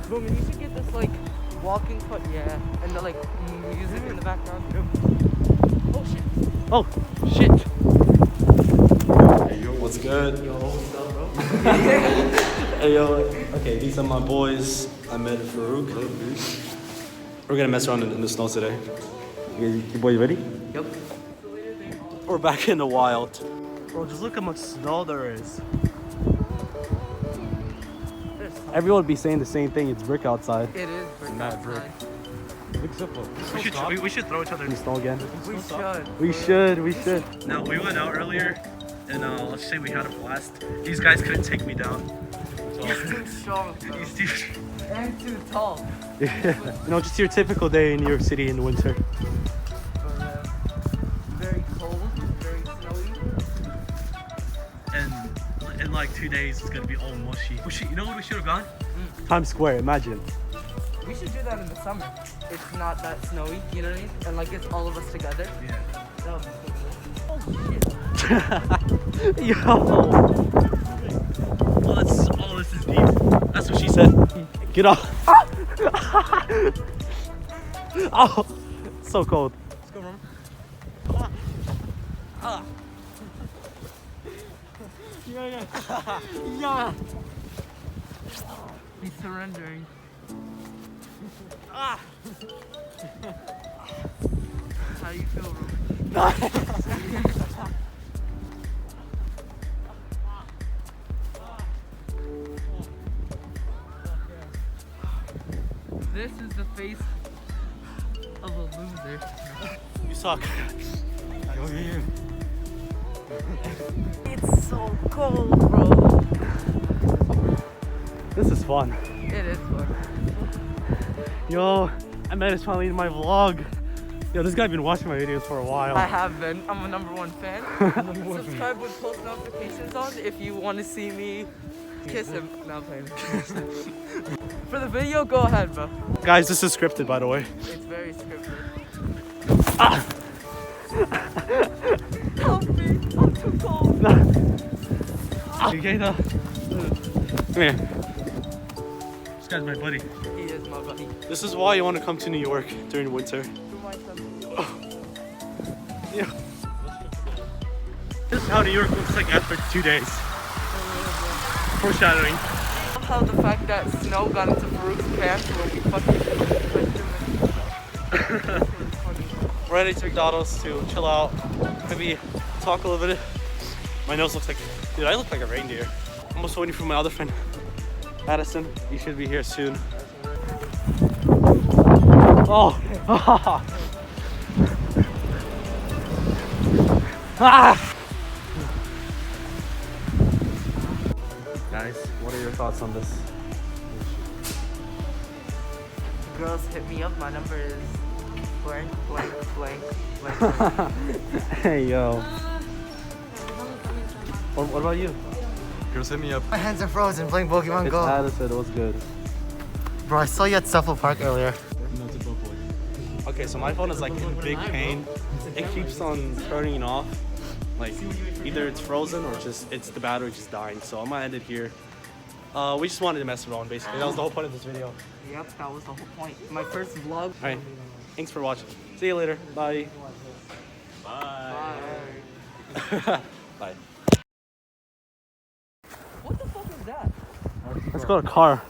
Boomin, you should get this like walking foot, yeah, and the like music in the background. Oh shit! Oh shit! Hey, yo, what's good? Yo, what's up, bro? Hey yo, okay, these are my boys. I met Farouk. We're gonna mess around in the snow today. You boys ready? Yep. We're back in the wild. Bro, just look how much snow there is. Everyone would be saying the same thing. It's brick outside. It is brick outside. We should throw each other in the snow again. We should. We should. No, we went out earlier, and let's say we had a blast. These guys couldn't take me down. So He's too strong, bro. he's too. And too tall. Yeah. You know, just your typical day in New York City in the winter. Very cold, very snowy. And in like 2 days, it's gonna be all mushy. You know what we should have gone? Times Square, imagine. We should do that in the summer. It's not that snowy, you know what I mean? And like it's all of us together. Yeah. That would be cool. Yo. Oh, this is deep. That's what she said. Get off. Oh, so cold. Let's go, Roman. Yeah. He's surrendering. How do you feel, Ruben? This is the face of a loser. You suck. It's so cold, bro. This is fun. It is fun. Yo, I met his finally in my vlog. Yo, this guy been watching my videos for a while. I have been. I'm a #1 fan. Subscribe with post notifications on if you want to see me kiss him. No, I'm playing. For the video, go ahead, bro. Guys, this is scripted, by the way. It's very scripted. Ah! Help me! I'm too cold. Okay, now. Come here. This guy's my buddy. He is my buddy. This is why you want to come to New York during winter. Yeah. This is how New York looks like after 2 days. Foreshadowing. I love how the fact that snow got into Farouk's pants when we fucking We're heading to McDonald's to chill out, maybe talk a little bit. My nose looks like, dude, I look like a reindeer. I'm also waiting for my other friend, Addison. You should be here soon. Oh, ah! Guys, what are your thoughts on this? Girls hit me up. My number is blank. Hey, yo. What about you? Girls hit me up. My hands are frozen playing Pokemon It's Go. Addison, what's good? Bro, I saw you at Suffolk Park earlier. Okay, so my phone is like in big pain. It keeps on turning off. Like either it's frozen or just it's the battery just dying. So I'm gonna end it here. We just wanted to mess around basically. That was the whole point of this video. Yep, that was the whole point. My first vlog. Alright. Thanks for watching. See you later. Bye. Bye. Bye. What the fuck is that? Let's go to car.